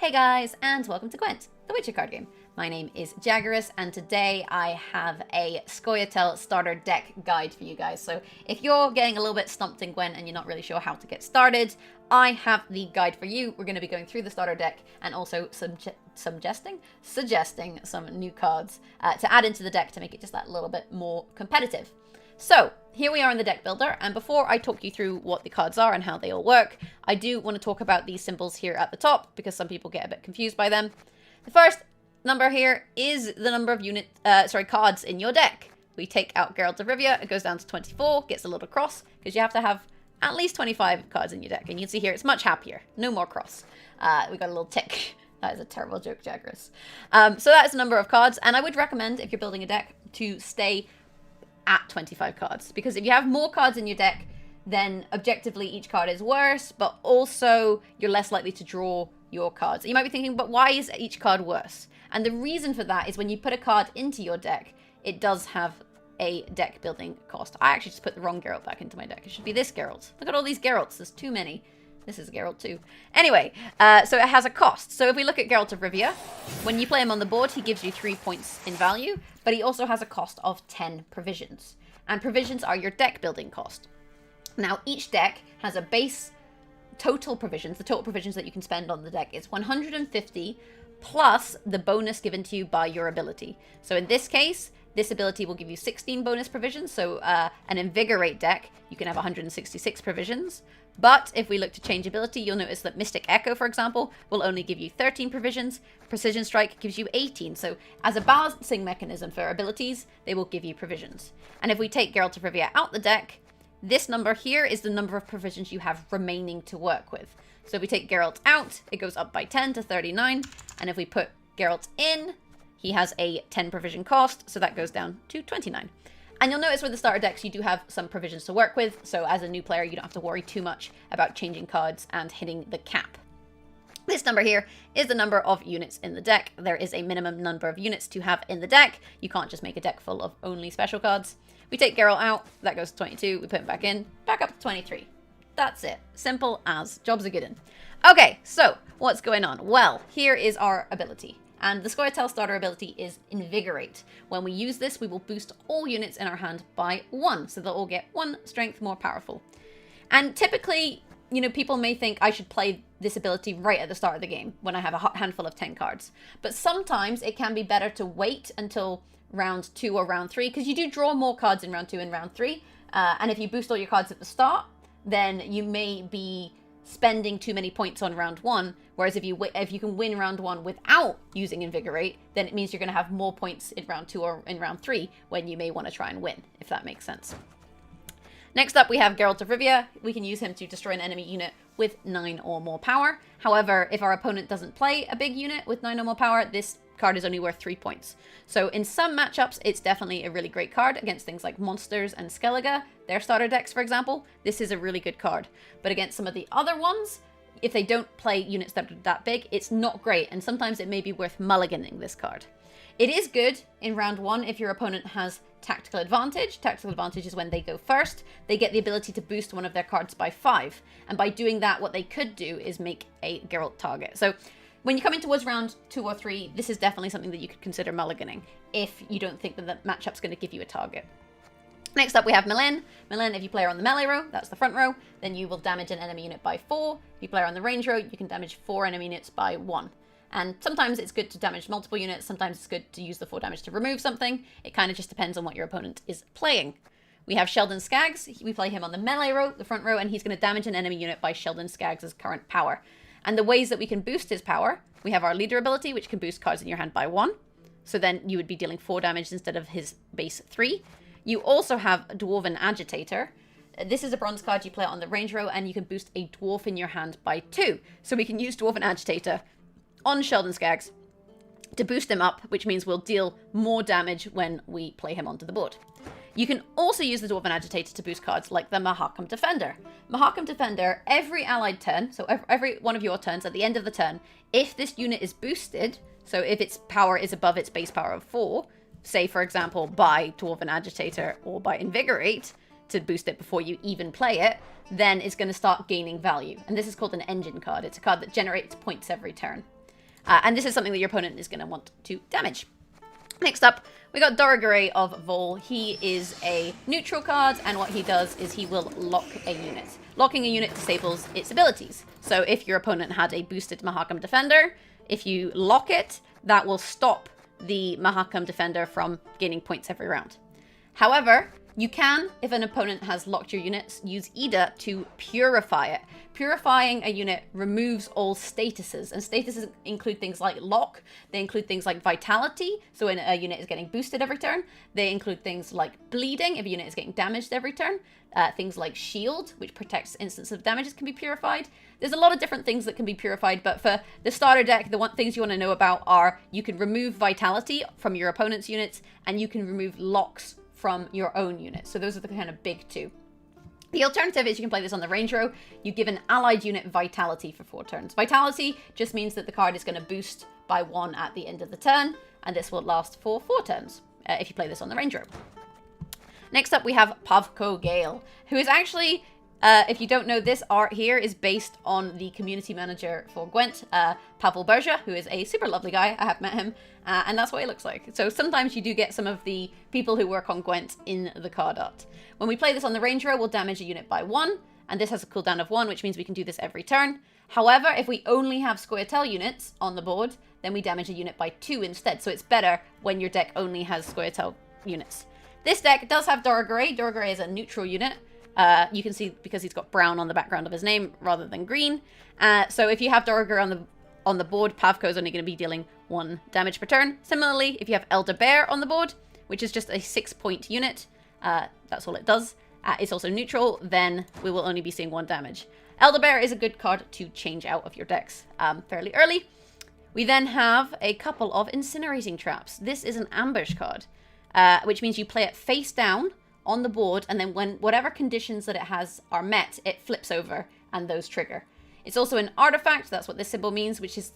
Hey guys, and welcome to Gwent, the Witcher card game. My name is Jaggerous, and today I have a Scoia'tael Starter Deck guide for you guys. So if you're getting a little bit stumped in Gwent and you're not really sure how to get started, I have the guide for you. We're going to be going through the starter deck and also suggesting some new cards to add into the deck to make it just that little bit more competitive. So here we are in the deck builder, and before I talk you through what the cards are and how they all work, I do want to talk about these symbols here at the top because some people get a bit confused by them. The first number here is the number of cards in your deck. We take out Geralt of Rivia, it goes down to 24, gets a little cross because you have to have at least 25 cards in your deck, and you can see here it's much happier, no more cross. We got a little tick. That is a terrible joke, Jaggerous. So that is the number of cards, and I would recommend if you're building a deck to stay at 25 cards, because if you have more cards in your deck, then objectively each card is worse, but also you're less likely to draw your cards. You might be thinking, but why is each card worse? And the reason for that is when you put a card into your deck, it does have a deck building cost. I actually just put the wrong Geralt back into my deck. It should be this Geralt. Look at all these Geralts. There's too many. This is Geralt too. Anyway, so it has a cost. So if we look at Geralt of Rivia, when you play him on the board, he gives you 3 points in value, but he also has a cost of 10 provisions. And provisions are your deck building cost. Now, each deck has a base total provisions. The total provisions that you can spend on the deck is 150 plus the bonus given to you by your ability. So in this case, this ability will give you 16 bonus provisions. So an Invigorate deck, you can have 166 provisions. But if we look to change ability, you'll notice that Mystic Echo, for example, will only give you 13 provisions. Precision Strike gives you 18. So as a balancing mechanism for abilities, they will give you provisions. And if we take Geralt of Rivia out the deck, this number here is the number of provisions you have remaining to work with. So if we take Geralt out, it goes up by 10 to 39. And if we put Geralt in, he has a 10 provision cost, so that goes down to 29. And you'll notice with the starter decks, you do have some provisions to work with. So as a new player, you don't have to worry too much about changing cards and hitting the cap. This number here is the number of units in the deck. There is a minimum number of units to have in the deck. You can't just make a deck full of only special cards. We take Geralt out, that goes to 22. We put him back in, back up to 23. That's it. Simple as. Jobs are good in. Okay, so what's going on? Well, here is our ability. And the Scoia'tael starter ability is Invigorate. When we use this, we will boost all units in our hand by 1. So they'll all get 1 strength more powerful. And typically, you know, people may think I should play this ability right at the start of the game when I have a handful of 10 cards. But sometimes it can be better to wait until round 2 or round 3, because you do draw more cards in round 2 and round 3. And if you boost all your cards at the start, then you may be spending too many points on round 1, whereas if you can win round 1 without using Invigorate, then it means you're going to have more points in round 2 or in round 3 when you may want to try and win, if that makes sense. Next up, we have Geralt of Rivia. We can use him to destroy an enemy unit with 9 or more power. However, if our opponent doesn't play a big unit with 9 or more power, this card is only worth 3 points. So in some matchups, it's definitely a really great card against things like Monsters and Skellige, their starter decks, for example. This is a really good card. But against some of the other ones, if they don't play units that are that big, it's not great, and sometimes it may be worth mulliganing this card. It is good in round 1 if your opponent has Tactical Advantage. Tactical Advantage is when they go first. They get the ability to boost one of their cards by 5. And by doing that, what they could do is make a Geralt target. So when you come in towards round 2 or 3, this is definitely something that you could consider mulliganing if you don't think that the matchup's going to give you a target. Next up, we have Melen. Melen, if you play her on the melee row, that's the front row, then you will damage an enemy unit by 4. If you play her on the range row, you can damage 4 enemy units by 1. And sometimes it's good to damage multiple units, sometimes it's good to use the 4 damage to remove something. It kind of just depends on what your opponent is playing. We have Sheldon Skaggs. We play him on the melee row, the front row, and he's going to damage an enemy unit by Sheldon Skaggs' current power. And the ways that we can boost his power, we have our leader ability, which can boost cards in your hand by 1. So then you would be dealing 4 damage instead of his base 3. You also have Dwarven Agitator. This is a bronze card, you play it on the range row, and you can boost a dwarf in your hand by 2. So we can use Dwarven Agitator on Sheldon Skaggs to boost him up, which means we'll deal more damage when we play him onto the board. You can also use the Dwarven Agitator to boost cards like the Mahakam Defender. Mahakam Defender, every allied turn, so every one of your turns at the end of the turn, if this unit is boosted, so if its power is above its base power of 4, say for example by Dwarven Agitator or by Invigorate, to boost it before you even play it, then it's going to start gaining value. And this is called an engine card. It's a card that generates points every turn. And this is something that your opponent is going to want to damage. Next up, we got Invigorate of Vol. He is a neutral card, and what he does is he will lock a unit. Locking a unit disables its abilities. So if your opponent had a boosted Mahakam Defender, if you lock it, that will stop the Mahakam Defender from gaining points every round. However, you can, if an opponent has locked your units, use Ida to purify it. Purifying a unit removes all statuses, and statuses include things like lock, they include things like vitality, so when a unit is getting boosted every turn, they include things like bleeding, if a unit is getting damaged every turn, things like shield, which protects instances of damages, can be purified. There's a lot of different things that can be purified, but for the starter deck, the things you want to know about are you can remove vitality from your opponent's units, and you can remove locks from your own unit. So those are the kind of big two. The alternative is you can play this on the range row. You give an allied unit vitality for 4 turns. Vitality just means that the card is going to boost by 1 at the end of the turn, and this will last for 4 turns if you play this on the range row. Next up, we have Scoia'tael, who is actually, if you don't know, this art here is based on the community manager for Gwent, Pavel Berger, who is a super lovely guy. I have met him, and that's what he looks like. So sometimes you do get some of the people who work on Gwent in the card art. When we play this on the range row, we'll damage a unit by 1, and this has a cooldown of 1, which means we can do this every turn. However, if we only have Scoia'tael units on the board, then we damage a unit by 2 instead. So it's better when your deck only has Scoia'tael units. This deck does have Invigorate. Invigorate is a neutral unit. You can see because he's got brown on the background of his name rather than green. So if you have Invigorate on the board, Pavko is only going to be dealing 1 damage per turn. Similarly, if you have Elder Bear on the board, which is just a 6-point unit, that's all it does. It's also neutral, then we will only be seeing 1 damage. Elder Bear is a good card to change out of your decks fairly early. We then have a couple of Incinerating Traps. This is an ambush card, which means you play it face down on the board, and then when whatever conditions that it has are met, it flips over and those trigger. It's also an artifact, that's what this symbol means, which is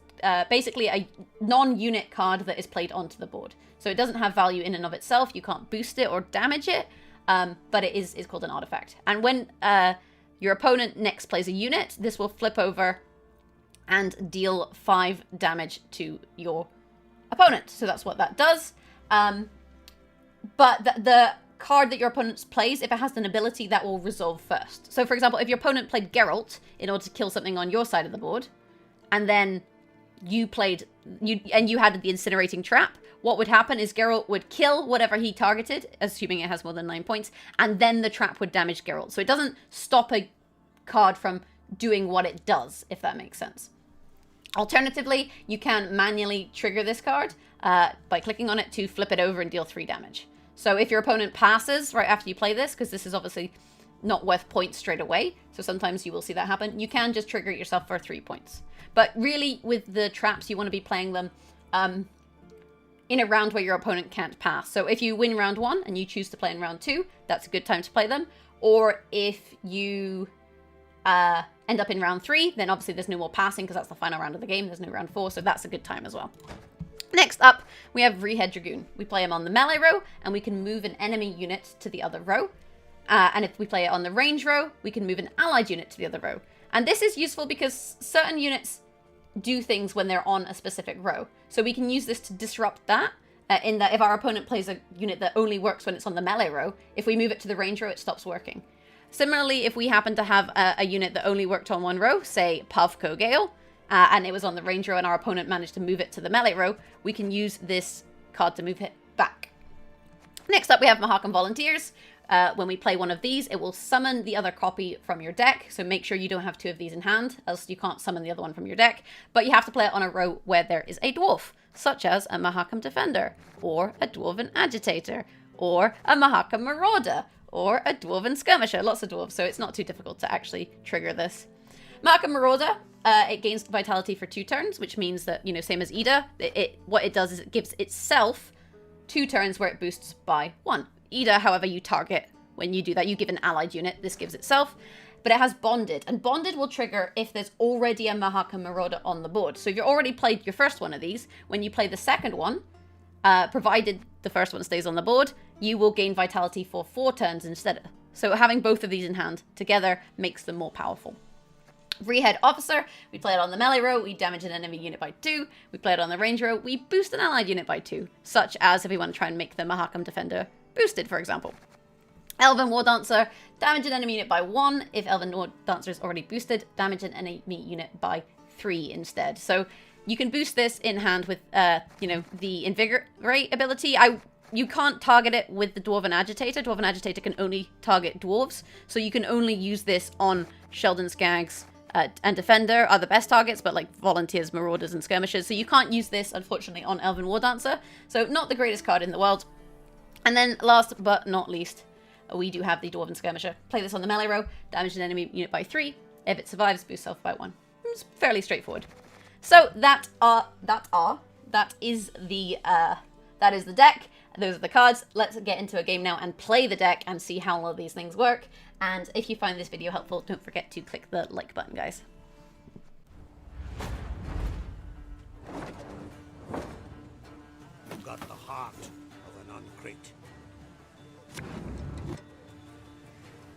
basically a non-unit card that is played onto the board. So it doesn't have value in and of itself, you can't boost it or damage it, but it is called an artifact. And when your opponent next plays a unit, this will flip over and deal 5 damage to your opponent. So that's what that does. But the card that your opponent plays, if it has an ability, that will resolve first. So for example, if your opponent played Geralt in order to kill something on your side of the board, and then you had the Incinerating Trap, what would happen is Geralt would kill whatever he targeted, assuming it has more than 9 points, and then the trap would damage Geralt. So it doesn't stop a card from doing what it does, if that makes sense. Alternatively, you can manually trigger this card by clicking on it to flip it over and deal 3 damage. So if your opponent passes right after you play this, because this is obviously not worth points straight away, so sometimes you will see that happen, you can just trigger it yourself for 3 points. But really, with the traps, you want to be playing them in a round where your opponent can't pass. So if you win round 1 and you choose to play in round 2, that's a good time to play them. Or if you end up in round 3, then obviously there's no more passing because that's the final round of the game. There's no round 4, so that's a good time as well. Next up, we have Rehead Dragoon. We play him on the melee row, and we can move an enemy unit to the other row. And if we play it on the range row, we can move an allied unit to the other row. And this is useful because certain units do things when they're on a specific row. So we can use this to disrupt that, in that if our opponent plays a unit that only works when it's on the melee row, if we move it to the range row, it stops working. Similarly, if we happen to have a unit that only worked on one row, say Scoia'tael, and it was on the range row and our opponent managed to move it to the melee row, we can use this card to move it back. Next up, we have Mahakam Volunteers. When we play one of these, it will summon the other copy from your deck, so make sure you don't have 2 of these in hand, else you can't summon the other one from your deck, but you have to play it on a row where there is a dwarf, such as a Mahakam Defender, or a Dwarven Agitator, or a Mahakam Marauder, or a Dwarven Skirmisher, lots of dwarves, so it's not too difficult to actually trigger this. Mahakam Marauder, it gains vitality for 2 turns, which means that, same as Ida, what it does is it gives itself 2 turns where it boosts by 1. Ida, however, you target when you do that. You give an allied unit, this gives itself, but it has Bonded, and Bonded will trigger if there's already a Mahakam Marauder on the board. So if you've already played your first one of these, when you play the second one, provided the first one stays on the board, you will gain vitality for 4 turns instead. So having both of these in hand together makes them more powerful. Rehead Officer, we play it on the melee row, we damage an enemy unit by 2. We play it on the range row, we boost an allied unit by 2. Such as if we want to try and make the Mahakam Defender boosted, for example. Elven War Dancer, damage an enemy unit by 1. If Elven War Dancer is already boosted, damage an enemy unit by 3 instead. So you can boost this in hand with, the Invigorate ability. You can't target it with the Dwarven Agitator. Dwarven Agitator can only target dwarves, so you can only use this on Sheldon Skags and Defender are the best targets, but like Volunteers, Marauders, and Skirmishers. So you can't use this, unfortunately, on Elven War Dancer. So not the greatest card in the world. And then last but not least, we do have the Dwarven Skirmisher. Play this on the melee row, damage an enemy unit by 3. If it survives, boost self by 1. It's fairly straightforward. So that is the deck. Those are the cards. Let's get into a game now and play the deck and see how all of these things work. And if you find this video helpful, don't forget to click the like button, guys. You've got the heart of an uncrate.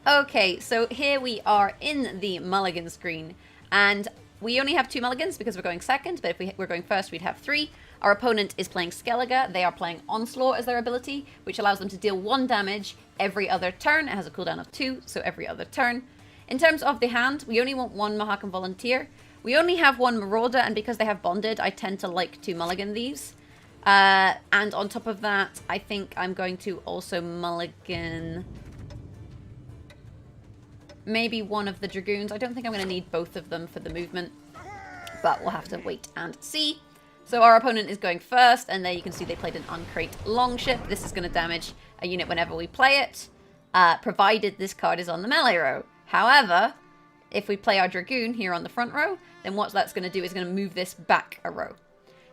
Okay, so here we are in the mulligan screen, and we only have 2 mulligans because we're going second, but if we were going first, we'd have 3. Our opponent is playing Skellige. They are playing Onslaught as their ability, which allows them to deal 1 damage every other turn. It has a cooldown of 2, so every other turn. In terms of the hand, we only want 1 Mahakam Volunteer. We only have 1 Marauder, and because they have Bonded, I tend to like to mulligan these. And on top of that, I think I'm going to also mulligan maybe 1 of the Dragoons. I don't think I'm going to need both of them for the movement, but we'll have to wait and see. So our opponent is going first, and there you can see they played an uncrate Longship. This is going to damage a unit whenever we play it, provided this card is on the melee row. However, if we play our Dragoon here on the front row, then what that's going to do is going to move this back a row.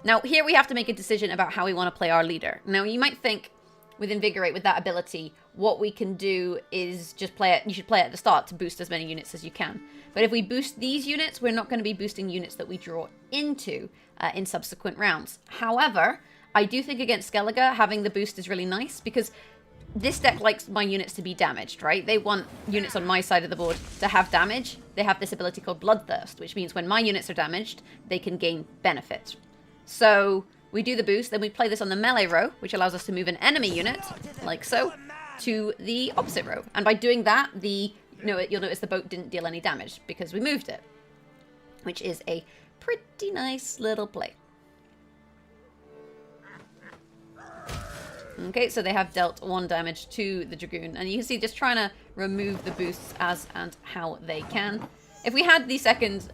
Now, here we have to make a decision about how we want to play our leader. Now, you might think with Invigorate, with that ability, what we can do is just play it. You should play it at the start to boost as many units as you can. But if we boost these units, we're not going to be boosting units that we draw into in subsequent rounds. However, I do think against Skellige, having the boost is really nice because this deck likes my units to be damaged, right? They want units on my side of the board to have damage. They have this ability called Bloodthirst, which means when my units are damaged, they can gain benefit. So we do the boost, then we play this on the melee row, which allows us to move an enemy unit, like so, to the opposite row. And by doing that, you'll notice the boat didn't deal any damage because we moved it, which is a pretty nice little play. Okay, so they have dealt 1 damage to the Dragoon, and you can see just trying to remove the boosts as and how they can. If we had the second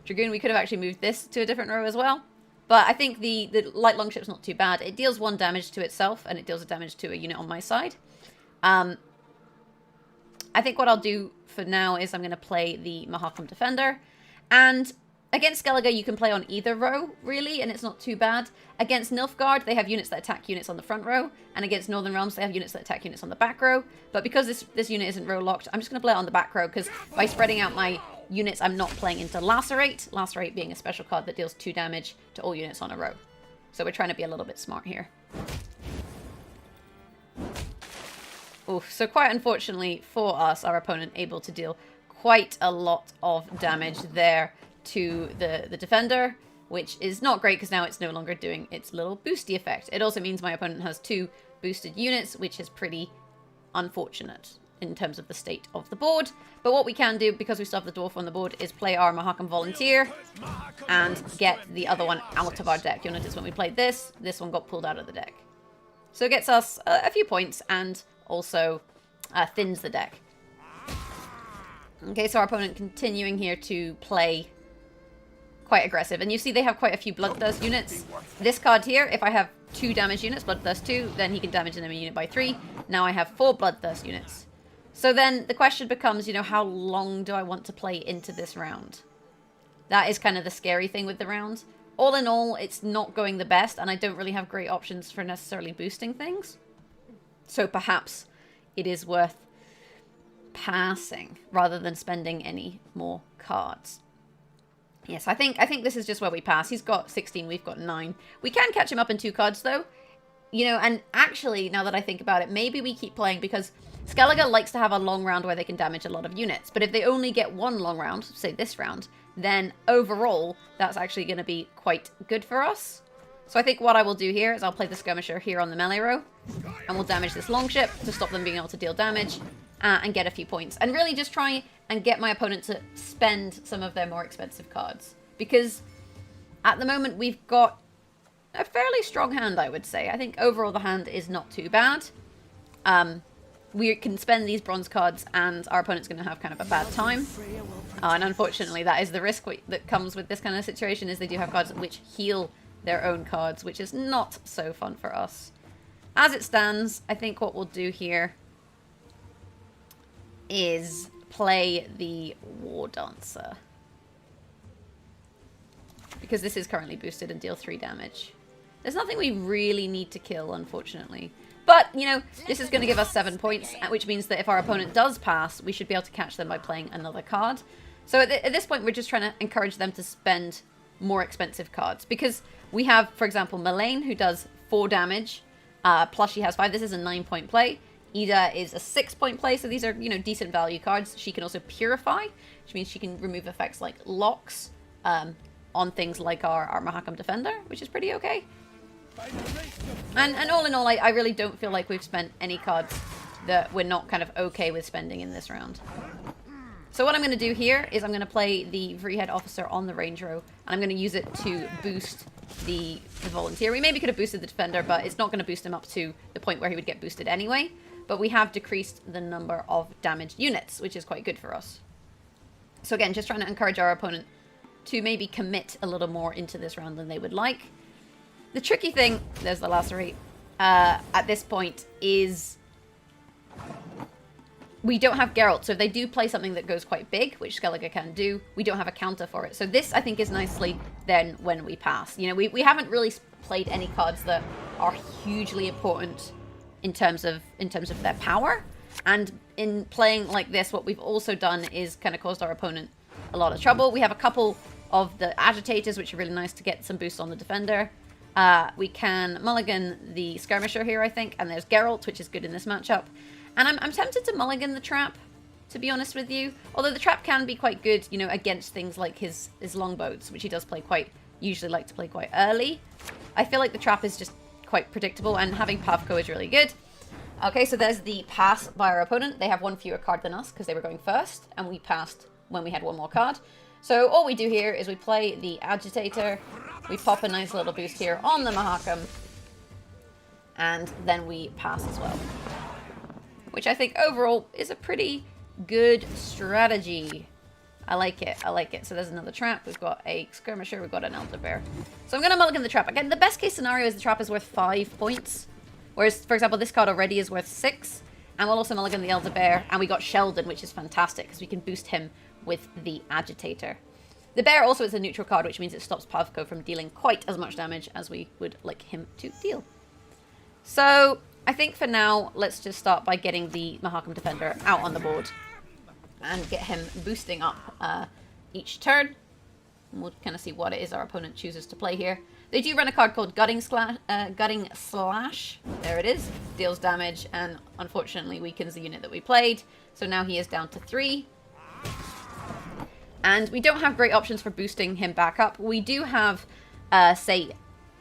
Dragoon, we could have actually moved this to a different row as well. But I think the light longship's not too bad. It deals 1 damage to itself, and it deals a damage to a unit on my side. I think what I'll do for now is I'm going to play the Mahakam Defender. And against Skellige, you can play on either row, really, and it's not too bad. Against Nilfgaard, they have units that attack units on the front row. And against Northern Realms, they have units that attack units on the back row. But because this unit isn't row locked, I'm just going to play it on the back row, because by spreading out my units, I'm not playing into Lacerate. Lacerate being a special card that deals 2 damage to all units on a row. So we're trying to be a little bit smart here. Oof, so quite unfortunately for us, our opponent able to deal quite a lot of damage there to the defender, which is not great because now it's no longer doing its little boosty effect. It also means my opponent has 2 boosted units, which is pretty unfortunate in terms of the state of the board. But what we can do, because we still have the dwarf on the board, is play our Mahakam Volunteer and get the other one out of our deck. You'll notice when we played this one got pulled out of the deck. So it gets us a few points and also thins the deck. Okay, so our opponent continuing here to play quite aggressive. And you see they have quite a few Bloodthirst units. This card here, if I have 2 damage units, Bloodthirst 2, then he can damage an enemy unit by 3. Now I have 4 Bloodthirst units. So then the question becomes, how long do I want to play into this round? That is kind of the scary thing with the round. All in all, it's not going the best, and I don't really have great options for necessarily boosting things. So perhaps it is worth passing rather than spending any more cards. Yes, I think this is just where we pass. He's got 16, we've got 9. We can catch him up in 2 cards, though. And actually, now that I think about it, maybe we keep playing because Skellige likes to have a long round where they can damage a lot of units, but if they only get one long round, say this round, then overall, that's actually going to be quite good for us. So I think what I will do here is I'll play the Skirmisher here on the melee row, and we'll damage this longship to stop them being able to deal damage, and get a few points. And really just try and get my opponent to spend some of their more expensive cards. Because at the moment, we've got a fairly strong hand, I would say. I think overall the hand is not too bad. We can spend these bronze cards and our opponent's going to have kind of a bad time. And unfortunately, that is the risk that comes with this kind of situation, is they do have cards which heal their own cards, which is not so fun for us. As it stands, I think what we'll do here is play the War Dancer. Because this is currently boosted and deal 3 damage. There's nothing we really need to kill, unfortunately. But, you know, this is going to give us 7 points, which means that if our opponent does pass, we should be able to catch them by playing another card. So at this point, we're just trying to encourage them to spend more expensive cards. Because we have, for example, Melaine, who does 4 damage, plus she has 5. This is a 9-point play. Ida is a 6-point play, so these are, you know, decent value cards. She can also Purify, which means she can remove effects like locks on things like our Mahakam Defender, which is pretty okay. And all in all, I really don't feel like we've spent any cards that we're not kind of okay with spending in this round. So what I'm going to do here is I'm going to play the Vreehead Officer on the range row, and I'm going to use it to boost the Volunteer. We maybe could have boosted the Defender, but it's not going to boost him up to the point where he would get boosted anyway. But we have decreased the number of damaged units, which is quite good for us. So again, just trying to encourage our opponent to maybe commit a little more into this round than they would like. The tricky thing, there's the Lacerate, at this point is we don't have Geralt. So if they do play something that goes quite big, which Skellige can do, we don't have a counter for it. So this, I think, is nicely then when we pass. You know, we haven't really played any cards that are hugely important in terms of their power. And in playing like this, what we've also done is kind of caused our opponent a lot of trouble. We have a couple of the Agitators, which are really nice to get some boosts on the Defender. We can mulligan the Skirmisher here, I think, and there's Geralt, which is good in this matchup. And I'm tempted to mulligan the Trap, to be honest with you. Although the Trap can be quite good, you know, against things like his longbows, which he does play usually like to play quite early. I feel like the Trap is just quite predictable, and having Pavko is really good. Okay, so there's the pass by our opponent. They have 1 fewer card than us because they were going first, and we passed when we had 1 more card. So all we do here is we play the Agitator, we pop a nice little boost here on the Mahakam, and then we pass as well. Which I think overall is a pretty good strategy. I like it, I like it. So there's another Trap, we've got a Skirmisher, we've got an Elderbear. So I'm going to mulligan the Trap. Again, the best case scenario is the Trap is worth 5 points. Whereas, for example, this card already is worth 6. And we'll also mulligan the Elderbear, and we got Sheldon, which is fantastic, because we can boost him with the Agitator. The Bear also is a neutral card, which means it stops Pavko from dealing quite as much damage as we would like him to deal. So, I think for now, let's just start by getting the Mahakam Defender out on the board and get him boosting up each turn. And we'll kind of see what it is our opponent chooses to play here. They do run a card called Gutting Slash. There it is. Deals damage and unfortunately weakens the unit that we played. So now he is down to 3. And we don't have great options for boosting him back up. We do have, say,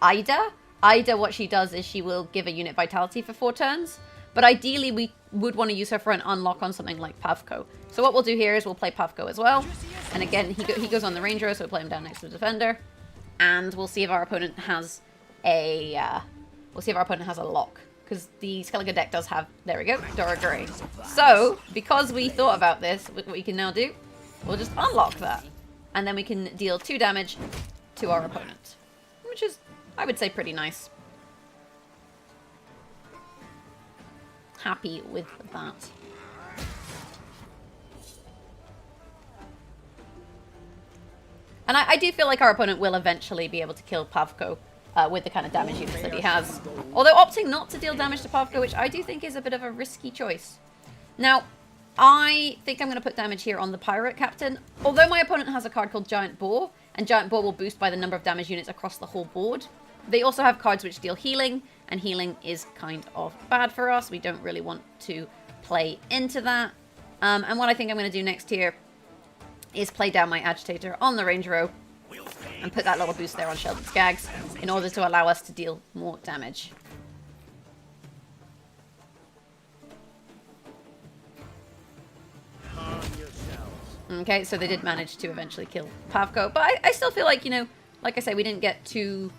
Ida. Ida, what she does is she will give a unit vitality for 4 turns. But ideally, we would want to use her for an unlock on something like Pavko. So what we'll do here is we'll play Pavko as well. And again, he goes on the range row, so we'll play him down next to the Defender. And we'll see if our opponent has a lock. Because the Skellige deck does have, there we go, Dora Grey. So, because we thought about this, what we can now do, we'll just unlock that. And then we can deal 2 damage to our opponent. Which is, I would say, pretty nice. Happy with that. And I do feel like our opponent will eventually be able to kill Pavko with the kind of damage units that he has. Although opting not to deal damage to Pavko, which I do think is a bit of a risky choice. Now, I think I'm going to put damage here on the Pirate Captain. Although my opponent has a card called Giant Boar, and Giant Boar will boost by the number of damage units across the whole board. They also have cards which deal healing, and healing is kind of bad for us. We don't really want to play into that. And what I think I'm going to do next here is play down my Agitator on the Range Row and put that little boost there on Sheldon Skaggs in order to allow us to deal more damage. Okay, so they did manage to eventually kill Pavko, but I still feel like, you know, like I say, we didn't get too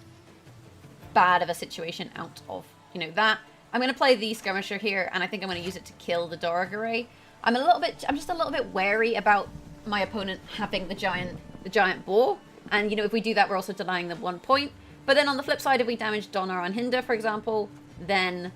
bad of a situation out of, you know, that. I'm going to play the Skirmisher here, and I think I'm going to use it to kill the Doragare. I'm just a little bit wary about my opponent having the giant boar, and, you know, if we do that, we're also denying them 1 point. But then on the flip side, if we damage Donar and Hinder, for example, then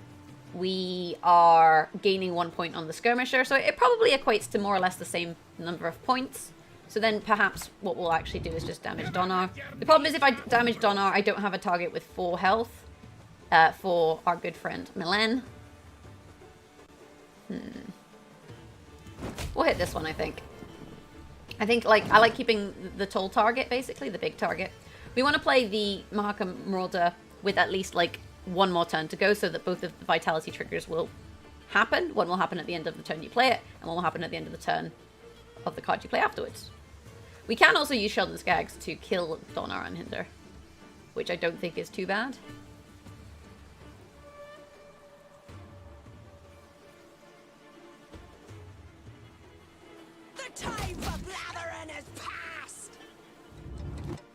we are gaining 1 point on the Skirmisher, so it probably equates to more or less the same number of points. So then perhaps what we'll actually do is just damage Donar. The problem is if I damage Donar, I don't have a target with 4 health for our good friend Milen. We'll hit this one, I think. I like keeping the tall target, basically, the big target. We want to play the Mahaka Marauder with at least, like, 1 more turn to go so that both of the Vitality triggers will happen. One will happen at the end of the turn you play it, and one will happen at the end of the turn of the card you play afterwards. We can also use Sheldon Skaggs to kill Donar and Hinder, which I don't think is too bad. The time for blathering is past!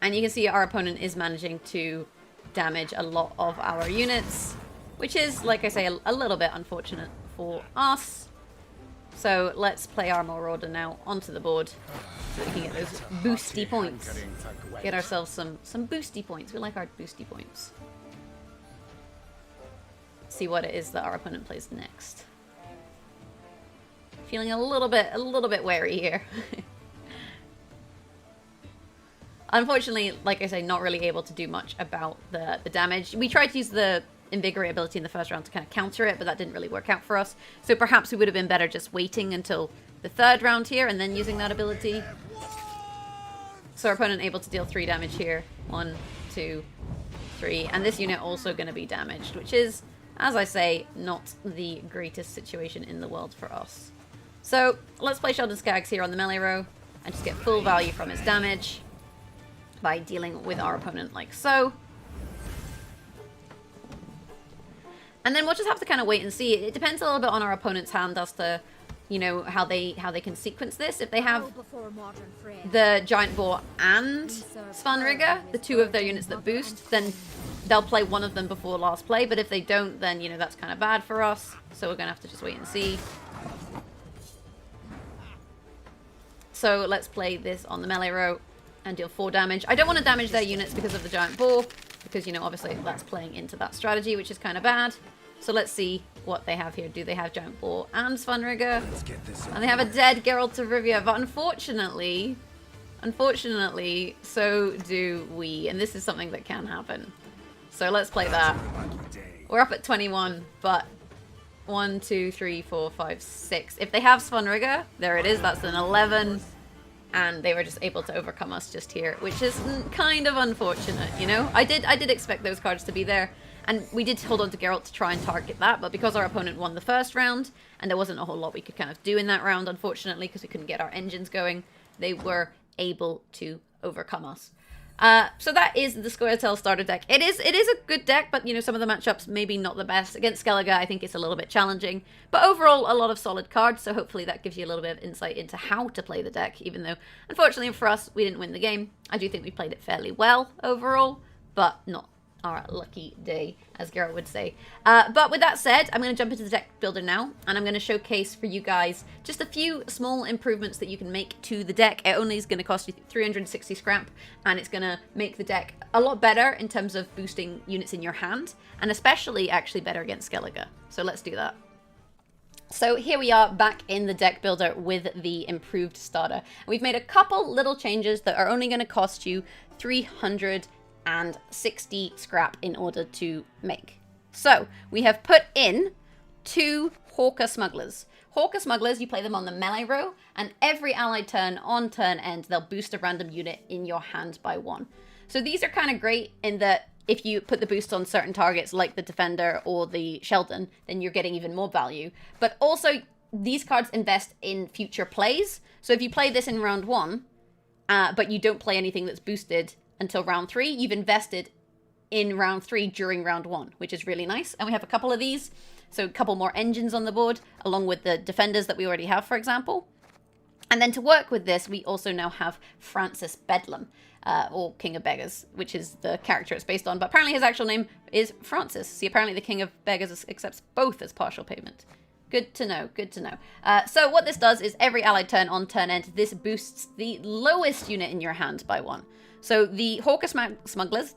And you can see our opponent is managing to damage a lot of our units, which is, like I say, a little bit unfortunate for us. So let's play our Marauder now onto the board so we can get those boosty points. Get ourselves some boosty points. We like our boosty points. See what it is that our opponent plays next. Feeling a little bit wary here. Unfortunately, like I say, not really able to do much about the damage. We tried to use the Invigorate ability in the first round to kind of counter it, but that didn't really work out for us. So perhaps we would have been better just waiting until the 3rd round here and then using that ability. So our opponent able to deal 3 damage here. 1, 2, 3. And this unit also going to be damaged, which is, as I say, not the greatest situation in the world for us. So let's play Sheldon Skaggs here on the melee row and just get full value from his damage by dealing with our opponent like so. And then we'll just have to kind of wait and see. It depends a little bit on our opponent's hand as to, you know, how they can sequence this. If they have the Giant Boar and Svanrigger, the 2 of their units that boost, then they'll play one of them before last play. But if they don't, then, you know, that's kind of bad for us. So we're going to have to just wait and see. So let's play this on the melee row and deal 4 damage. I don't want to damage their units because of the Giant Boar, because, you know, obviously that's playing into that strategy, which is kind of bad. So let's see what they have here. Do they have Giant Boar and Svanrigger? And they have a dead Geralt of Rivia, but unfortunately, so do we. And this is something that can happen. So let's play that. We're up at 21, but 1, 2, 3, 4, 5, 6. If they have Svanrigger, there it is. That's an 11. And they were just able to overcome us just here, which is kind of unfortunate, you know? I did expect those cards to be there, and we did hold on to Geralt to try and target that, but because our opponent won the first round, and there wasn't a whole lot we could kind of do in that round, unfortunately, because we couldn't get our engines going, they were able to overcome us. So that is the Scoia'tael Starter Deck. It is a good deck, but, you know, some of the matchups maybe not the best. Against Skellige, I think it's a little bit challenging. But overall, a lot of solid cards, so hopefully that gives you a little bit of insight into how to play the deck, even though, unfortunately for us, we didn't win the game. I do think we played it fairly well overall, but not our lucky day, as Geralt would say. But with that said, I'm going to jump into the deck builder now, and I'm going to showcase for you guys just a few small improvements that you can make to the deck. It only is going to cost you 360 scrap, and it's going to make the deck a lot better in terms of boosting units in your hand, and especially actually better against Skellige. So let's do that. So here we are back in the deck builder with the improved starter. We've made a couple little changes that are only going to cost you 360 scrap in order to make. So we have put in 2 Hawker Smugglers. Hawker Smugglers, you play them on the melee row, and every allied turn on turn end, they'll boost a random unit in your hand by 1. So these are kind of great in that if you put the boost on certain targets like the Defender or the Sheldon, then you're getting even more value. But also, these cards invest in future plays. So if you play this in round 1, but you don't play anything that's boosted until round 3, you've invested in round 3 during round 1, which is really nice. And we have a couple of these, so a couple more engines on the board, along with the defenders that we already have, for example. And then to work with this, we also now have Francis Bedlam, or King of Beggars, which is the character it's based on. But apparently his actual name is Francis. See, apparently the King of Beggars accepts both as partial payment. Good to know, good to know. So what this does is every allied turn on turn end, this boosts the lowest unit in your hand by 1. So the Hawker Smugglers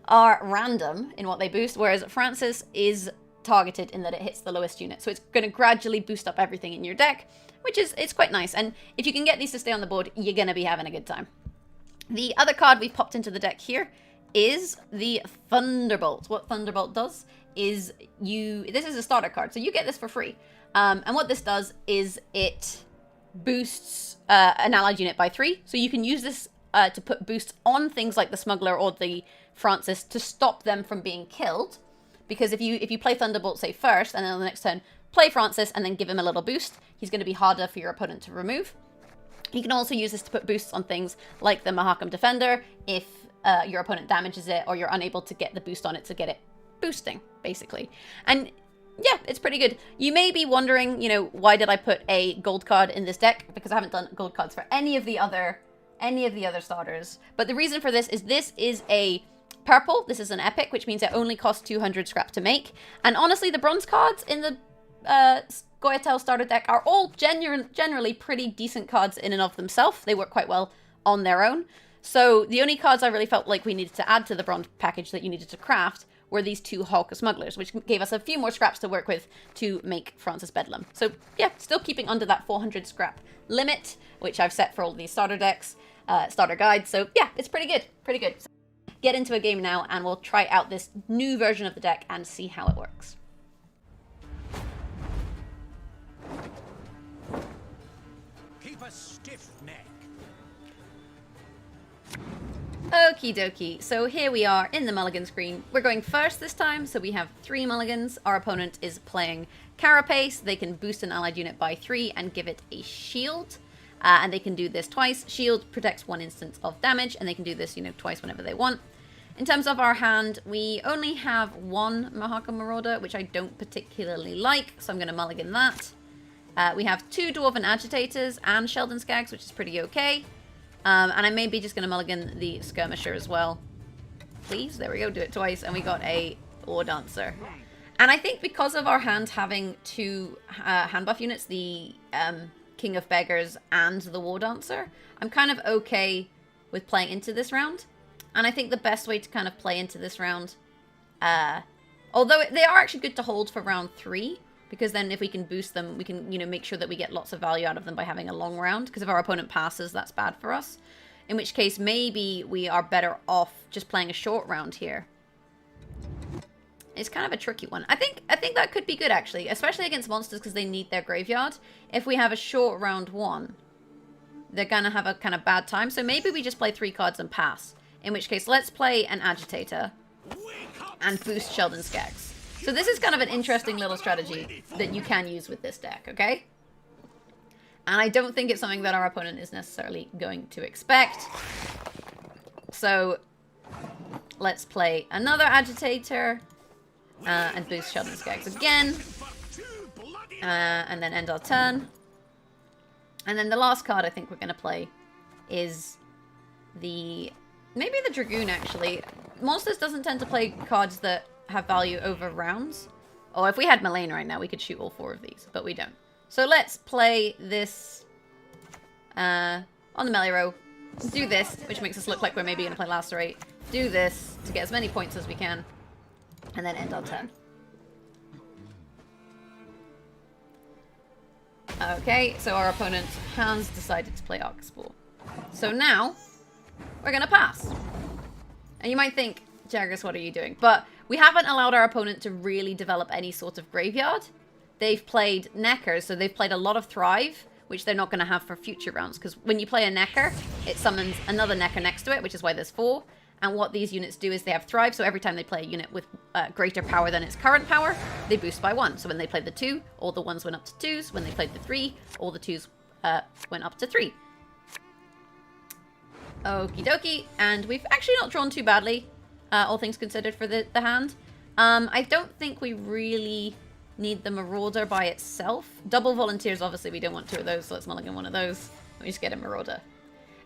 are random in what they boost, whereas Francis is targeted in that it hits the lowest unit. So it's going to gradually boost up everything in your deck, which is it's quite nice. And if you can get these to stay on the board, you're going to be having a good time. The other card we've popped into the deck here is the Thunderbolt. What Thunderbolt does is this is a starter card, so you get this for free. And what this does is it boosts an allied unit by 3. So you can use this to put boosts on things like the Smuggler or the Francis to stop them from being killed. Because if you play Thunderbolt, say, first, and then on the next turn, play Francis, and then give him a little boost, he's going to be harder for your opponent to remove. You can also use this to put boosts on things like the Mahakam Defender, if your opponent damages it, or you're unable to get the boost on it to get it boosting, basically. And yeah, it's pretty good. You may be wondering, why did I put a gold card in this deck? Because I haven't done gold cards for any of the other starters. But the reason for this is a purple. This is an epic, which means it only costs 200 scrap to make. And honestly, the bronze cards in the Scoia'tael Starter Deck are all generally pretty decent cards in and of themselves. They work quite well on their own. So the only cards I really felt like we needed to add to the bronze package that you needed to craft were these 2 Hawker Smugglers, which gave us a few more scraps to work with to make Francis Bedlam. So yeah, still keeping under that 400 scrap limit, which I've set for all of these starter decks, starter guides. So yeah, it's pretty good, pretty good. So get into a game now, and we'll try out this new version of the deck and see how it works. Keep a stiff neck. Okie dokie, so here we are in the mulligan screen. We're going first this time, so we have 3 mulligans. Our opponent is playing Carapace. They can boost an allied unit by 3 and give it a shield. And they can do this twice. Shield protects 1 instance of damage, and they can do this, twice whenever they want. In terms of our hand, we only have 1 Mahakam Marauder, which I don't particularly like, so I'm going to mulligan that. We have 2 Dwarven Agitators and Sheldon Skags, which is pretty okay. And I may be just going to mulligan the Skirmisher as well. Please, there we go, do it twice. And we got a War Dancer. And I think because of our hand having 2 hand buff units, the King of Beggars and the War Dancer, I'm kind of okay with playing into this round. And I think the best way to kind of play into this round, although they are actually good to hold for round 3, because then if we can boost them, we can, make sure that we get lots of value out of them by having a long round. Because if our opponent passes, that's bad for us. In which case, maybe we are better off just playing a short round here. It's kind of a tricky one. I think that could be good, actually. Especially against monsters, because they need their graveyard. If we have a short round 1, they're going to have a kind of bad time. So maybe we just play 3 cards and pass. In which case, let's play an Agitator and boost Sheldon Skags. So this is kind of an interesting little strategy that you can use with this deck, okay? And I don't think it's something that our opponent is necessarily going to expect. So let's play another Agitator and boost Sheldon Skags again. And then end our turn. And then the last card I think we're going to play is maybe the Dragoon, actually. Monsters doesn't tend to play cards that have value over rounds. Oh, if we had Mullane right now, we could shoot all 4 of these, but we don't. So let's play this on the melee row. Do this, which makes us look like we're maybe going to play Lacerate. Do this to get as many points as we can, and then end our turn. Okay, so our opponent has decided to play Arcaspore. So now, we're going to pass. And you might think, Jaggerous, what are you doing? But we haven't allowed our opponent to really develop any sort of graveyard. They've played Neckers, so they've played a lot of Thrive, which they're not going to have for future rounds. Because when you play a Necker, it summons another Necker next to it, which is why there's 4. And what these units do is they have thrive, so every time they play a unit with greater power than its current power, they boost by 1. So when they played the 2, all the 1s went up to 2s. When they played the 3, all the 2s went up to 3. Okie dokie, and we've actually not drawn too badly, all things considered, for the hand. I don't think we really need the Marauder by itself. Double Volunteers, obviously we don't want 2 of those, so let's mulligan 1 of those. Let me just get a Marauder.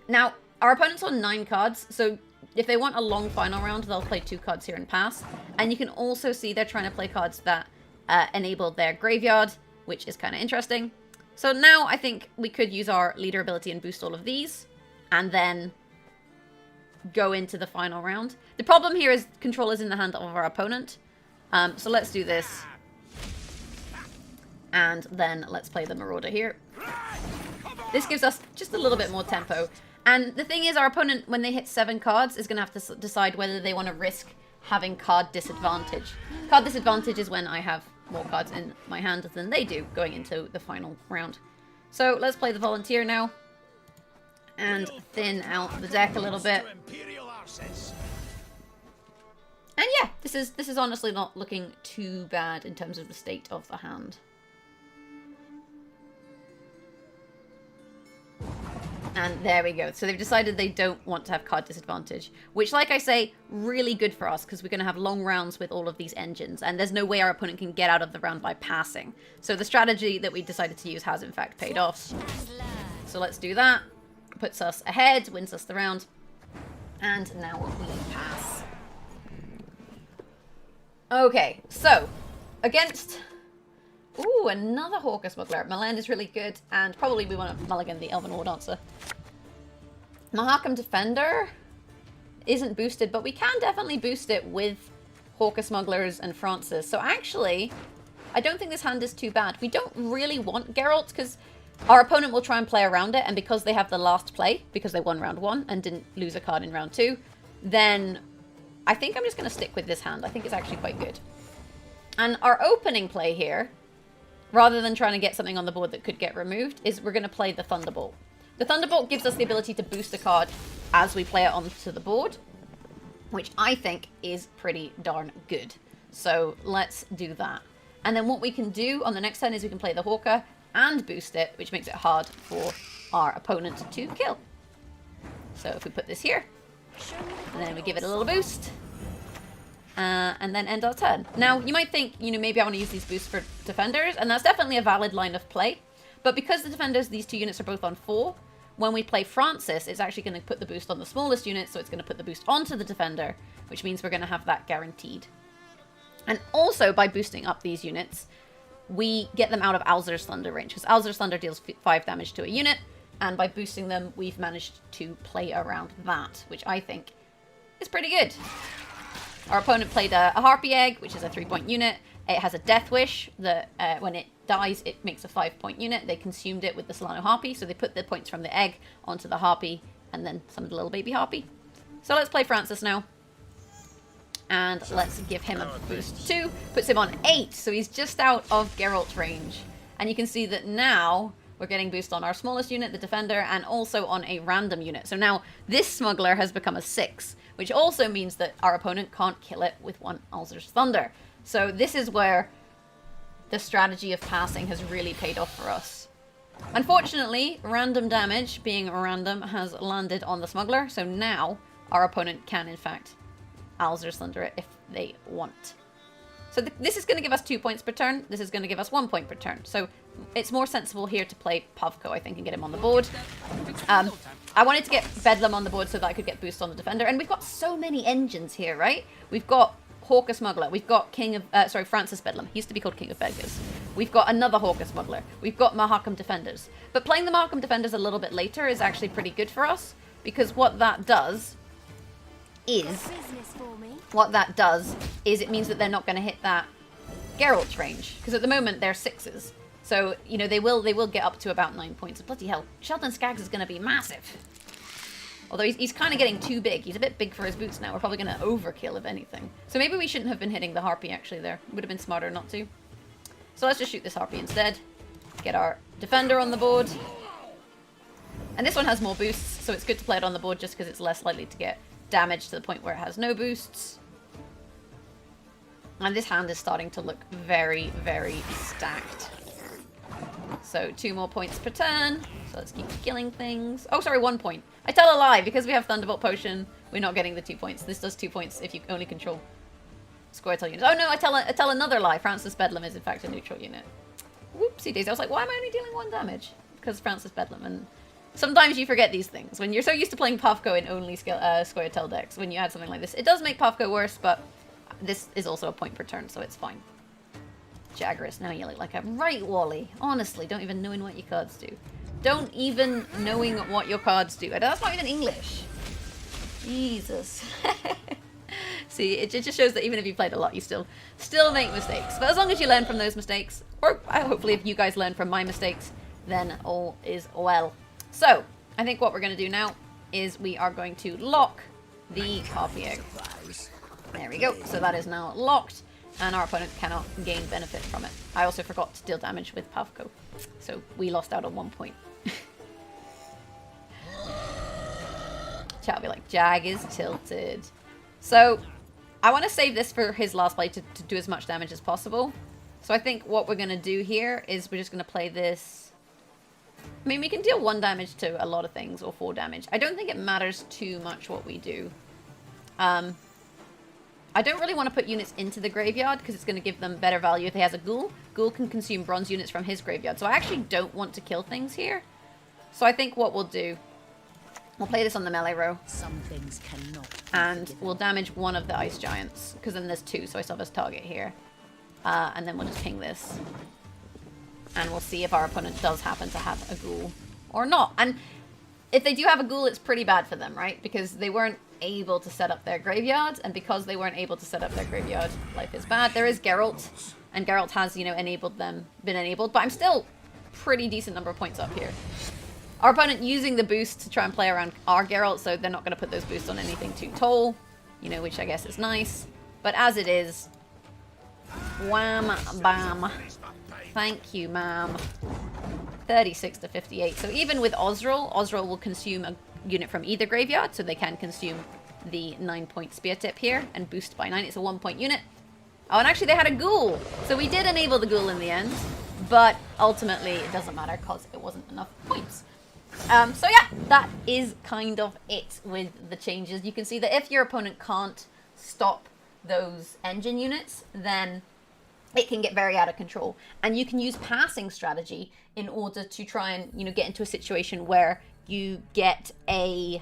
Now, our opponent's on 9 cards, so if they want a long final round, they'll play 2 cards here and pass. And you can also see they're trying to play cards that enable their graveyard, which is kind of interesting. So now I think we could use our leader ability and boost all of these, and then go into the final round. The problem here is control is in the hand of our opponent. So let's do this. And then let's play the Marauder here. This gives us just a little bit more tempo. And the thing is, our opponent, when they hit 7 cards, is going to have to decide whether they want to risk having card disadvantage. Card disadvantage is when I have more cards in my hand than they do going into the final round. So let's play the Volunteer now. And thin out the deck a little bit. And yeah, this is honestly not looking too bad in terms of the state of the hand. And there we go. So they've decided they don't want to have card disadvantage, which, like I say, really good for us because we're going to have long rounds with all of these engines, and there's no way our opponent can get out of the round by passing. So the strategy that we decided to use has in fact paid off. So let's do that. Puts us ahead, wins us the round, and now we pass. Okay, so against... Ooh, another Hawker Smuggler. Milan is really good, and probably we want to mulligan the Elven War Dancer. Mahakam Defender isn't boosted, but we can definitely boost it with Hawker Smugglers and Francis. So actually, I don't think this hand is too bad. We don't really want Geralt, because our opponent will try and play around it, and because they have the last play, because they won round 1 and didn't lose a card in round 2, then I think I'm just going to stick with this hand. I think it's actually quite good. And our opening play here, rather than trying to get something on the board that could get removed, is we're going to play the Thunderbolt. The Thunderbolt gives us the ability to boost a card as we play it onto the board, which I think is pretty darn good. So let's do that. And then what we can do on the next turn is we can play the Hawker and boost it, which makes it hard for our opponent to kill. So if we put this here, and then we give it a little boost, and then end our turn. Now, you might think, you know, maybe I want to use these boosts for defenders, and that's definitely a valid line of play. But because the defenders, these 2 units are both on 4, when we play Francis, it's actually going to put the boost on the smallest unit, so it's going to put the boost onto the defender, which means we're going to have that guaranteed. And also, by boosting up these units, we get them out of Alzur's Thunder range, because Alzur's Thunder deals 5 damage to a unit, and by boosting them, we've managed to play around that, which I think is pretty good. Our opponent played a Harpy Egg, which is a 3-point unit. It has a Death Wish that when it dies, it makes a 5-point unit. They consumed it with the Solano Harpy, so they put the points from the egg onto the Harpy, and then some of the little baby Harpy. So let's play Francis now. And let's give him a boost 2. Puts him on 8, so he's just out of Geralt's range. And you can see that now we're getting boost on our smallest unit, the Defender, and also on a random unit. So now this Smuggler has become a 6, which also means that our opponent can't kill it with 1 Alzur's Thunder. So this is where the strategy of passing has really paid off for us. Unfortunately, random damage, being random, has landed on the Smuggler, so now our opponent can, in fact, Alzur's Thunder it if they want. So this is going to give us 2 points per turn. This is going to give us 1 point per turn. So it's more sensible here to play Pavko, I think, and get him on the board. I wanted to get Bedlam on the board so that I could get boost on the Defender. And we've got so many engines here, right? We've got Hawker Smuggler. We've got Francis Bedlam. He used to be called King of Beggars. We've got another Hawker Smuggler. We've got Mahakam Defenders. But playing the Mahakam Defenders a little bit later is actually pretty good for us, because what that does is it means that they're not going to hit that Geralt range, because at the moment they're 6s. So, you know, they will get up to about 9 points. Bloody hell, Sheldon Skaggs is going to be massive. Although he's kind of getting too big. He's a bit big for his boots now. We're probably going to overkill, if anything. So maybe we shouldn't have been hitting the Harpy, actually, there. It would have been smarter not to. So let's just shoot this Harpy instead. Get our Defender on the board. And this one has more boosts, so it's good to play it on the board just because it's less likely to get damage to the point where it has no boosts. And this hand is starting to look very, very stacked. So 2 more points per turn. So let's keep killing things. Oh, sorry, 1 point. I tell a lie. Because we have Thunderbolt Potion, we're not getting the 2 points. This does 2 points if you only control Scoia'tael units. Oh no, I tell another lie. Francis Bedlam is in fact a neutral unit. Whoopsie daisy. I was like, why am I only dealing 1 damage? Because Francis Bedlam. And sometimes you forget these things. When you're so used to playing Puffco in only Scoia'tael decks, when you add something like this, it does make Puffco worse, but this is also a point per turn, so it's fine. Jaggerous, now you look like a right Wally. Honestly, don't even knowing what your cards do. Don't even knowing what your cards do. That's not even English. Jesus. See, it just shows that even if you played a lot, you still make mistakes. But as long as you learn from those mistakes, or hopefully if you guys learn from my mistakes, then all is well. So, I think what we're going to do now is we are going to lock the Harpy Egg. There we go. So that is now locked, and our opponent cannot gain benefit from it. I also forgot to deal damage with Puffco, so we lost out on 1 point. Chat will be like, Jag is tilted. So, I want to save this for his last play to do as much damage as possible. So I think what we're going to do here is we're just going to play this. I mean, we can deal 1 damage to a lot of things, or 4 damage. I don't think it matters too much what we do. I don't really want to put units into the graveyard because it's going to give them better value if he has a ghoul. Ghoul can consume bronze units from his graveyard. So I actually don't want to kill things here. So I think what we'll do, we'll play this on the melee row. Some things cannot. And we'll damage 1 of the ice giants because then there's 2, so I still have his target here. And then we'll just ping this. And we'll see if our opponent does happen to have a ghoul or not. And if they do have a ghoul, it's pretty bad for them, right? Because they weren't able to set up their graveyard, and because they weren't able to set up their graveyard, life is bad. There is Geralt, and Geralt has, you know, been enabled, but I'm still pretty decent number of points up here. Our opponent using the boost to try and play around our Geralt, so they're not going to put those boosts on anything too tall, you know, which I guess is nice. But as it is, wham, bam, thank you, ma'am. 36 to 58. So even with Osril will consume a unit from either graveyard, so they can consume the 9-point spear tip here and boost by 9. It's a 1-point unit. Oh, and actually they had a ghoul, so we did enable the ghoul in the end, but ultimately it doesn't matter because it wasn't enough points. So yeah, that is kind of it with the changes. You can see that if your opponent can't stop those engine units, then it can get very out of control, and you can use passing strategy in order to try and, you know, get into a situation where you get a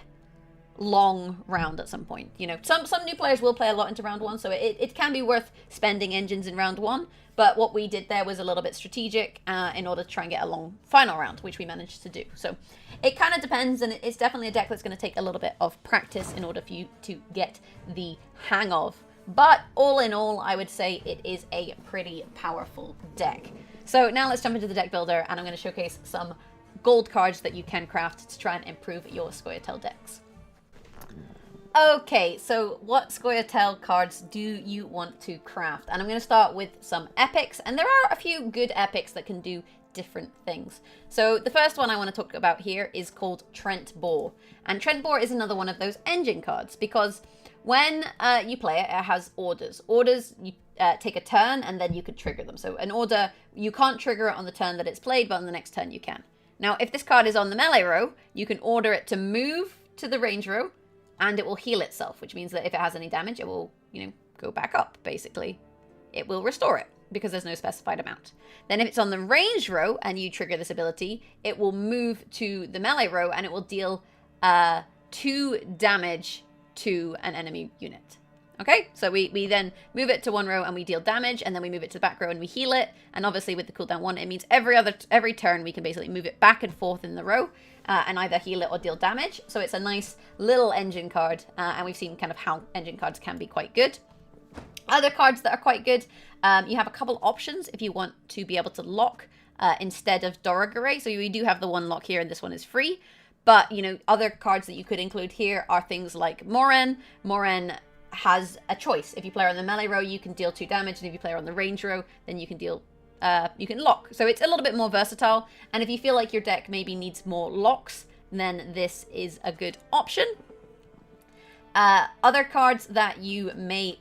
long round at some point. You know, some new players will play a lot into round 1, so it can be worth spending engines in round 1, but what we did there was a little bit strategic in order to try and get a long final round, which we managed to do. So it kind of depends, and it's definitely a deck that's going to take a little bit of practice in order for you to get the hang of. But all in all, I would say it is a pretty powerful deck. So now let's jump into the deck builder, and I'm going to showcase some gold cards that you can craft to try and improve your Scoia'tael decks. Okay, so what Scoia'tael cards do you want to craft? And I'm going to start with some epics, and there are a few good epics that can do different things. So the first one I want to talk about here is called Trent Boar. And Trent Boar is another one of those engine cards, because when you play it, it has orders. Orders, you take a turn, and then you could trigger them. So an order, you can't trigger it on the turn that it's played, but on the next turn you can. Now, if this card is on the melee row, you can order it to move to the range row, and it will heal itself, which means that if it has any damage, it will, you know, go back up, basically. It will restore it, because there's no specified amount. Then if it's on the range row, and you trigger this ability, it will move to the melee row, and it will deal 2 damage to an enemy unit. Okay, so we then move it to one row and we deal damage, and then we move it to the back row and we heal it. And obviously with the cooldown 1, it means every turn we can basically move it back and forth in the row and either heal it or deal damage. So it's a nice little engine card, and we've seen kind of how engine cards can be quite good. Other cards that are quite good, you have a couple options if you want to be able to lock instead of Invigorate. So we do have the one lock here, and this one is free. But, you know, other cards that you could include here are things like Moren. Moren has a choice. If you play her on the melee row, you can deal 2 damage, and if you play her on the range row, then you can deal, you can lock. So it's a little bit more versatile, and if you feel like your deck maybe needs more locks, then this is a good option. Other cards that you may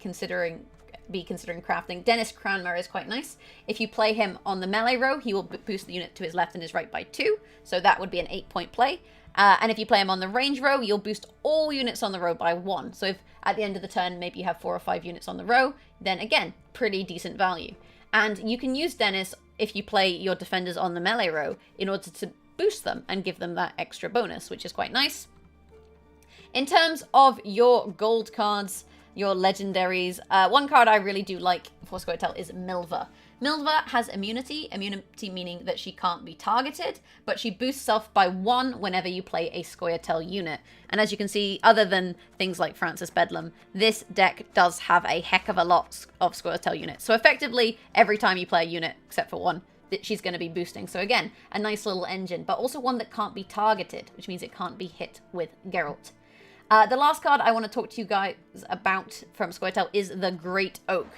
be considering crafting. Dennis Cranmer is quite nice. If you play him on the melee row, he will boost the unit to his left and his right by 2. So that would be an 8-point play. And if you play him on the range row, you'll boost all units on the row by 1. So if at the end of the turn, maybe you have 4 or 5 units on the row, then again, pretty decent value. And you can use Dennis if you play your defenders on the melee row in order to boost them and give them that extra bonus, which is quite nice. In terms of your gold cards, your legendaries, one card I really do like for Scoia'tael is Milva. Milva has immunity meaning that she can't be targeted, but she boosts self by 1 whenever you play a Scoia'tael unit. And as you can see, other than things like Francis Bedlam, this deck does have a heck of a lot of Scoia'tael units. So effectively, every time you play a unit, except for 1, she's going to be boosting. So again, a nice little engine, but also one that can't be targeted, which means it can't be hit with Geralt. The last card I want to talk to you guys about from Scoia'tael is the Great Oak.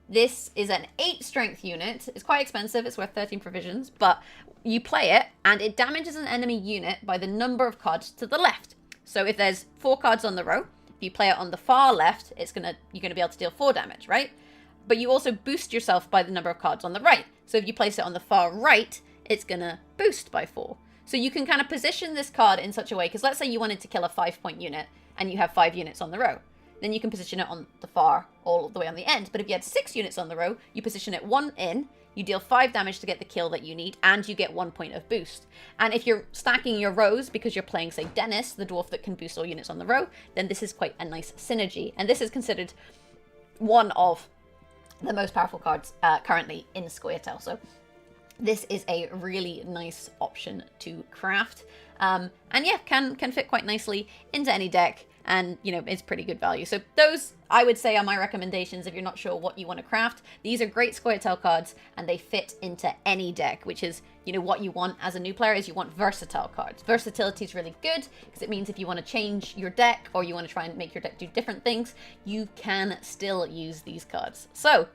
This is an 8 strength unit. It's quite expensive. It's worth 13 provisions, but you play it and it damages an enemy unit by the number of cards to the left. So if there's 4 cards on the row, if you play it on the far left, you're going to be able to deal 4 damage, right? But you also boost yourself by the number of cards on the right. So if you place it on the far right, it's going to boost by 4. So you can kind of position this card in such a way, because let's say you wanted to kill a 5-point unit and you have 5 units on the row. Then you can position it on the far, all the way on the end. But if you had 6 units on the row, you position it 1 in, you deal 5 damage to get the kill that you need, and you get 1 point of boost. And if you're stacking your rows because you're playing, say, Dennis, the dwarf that can boost all units on the row, then this is quite a nice synergy. And this is considered one of the most powerful cards currently in Scoia'tael. So this is a really nice option to craft. And yeah, can fit quite nicely into any deck. And, you know, it's pretty good value. So those, I would say, are my recommendations if you're not sure what you want to craft. These are great Scoia'tael cards, and they fit into any deck, which is, you know, what you want as a new player is you want versatile cards. Versatility is really good, because it means if you want to change your deck, or you want to try and make your deck do different things, you can still use these cards. So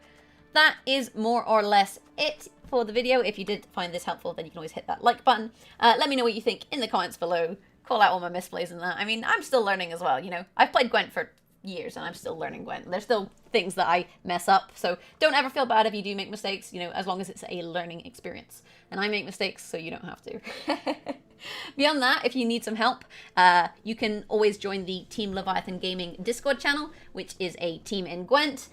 that is more or less it for the video. If you did find this helpful, then you can always hit that like button. Let me know what you think in the comments below. Call out all my misplays and that. I mean, I'm still learning as well, you know. I've played Gwent for years and I'm still learning Gwent. There's still things that I mess up, so don't ever feel bad if you do make mistakes, you know, as long as it's a learning experience. And I make mistakes, so you don't have to. Beyond that, if you need some help, you can always join the Team Leviathan Gaming Discord channel, which is a team in Gwent.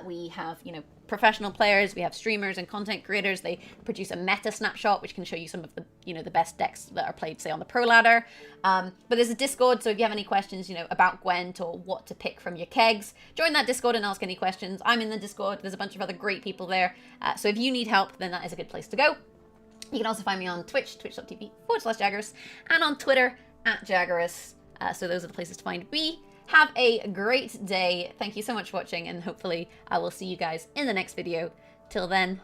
We have, you know, professional players, we have streamers and content creators. They produce a meta snapshot, which can show you some of the, you know, the best decks that are played, say, on the pro ladder. But there's a Discord, so if you have any questions, you know, about Gwent or what to pick from your kegs, join that Discord and ask any questions. I'm in the Discord. There's a bunch of other great people there. So if you need help, then that is a good place to go. You can also find me on Twitch, twitch.tv/Jaggerous, and on Twitter @Jaggerous. So those are the places to find me. Have a great day. Thank you so much for watching, and hopefully I will see you guys in the next video. Till then,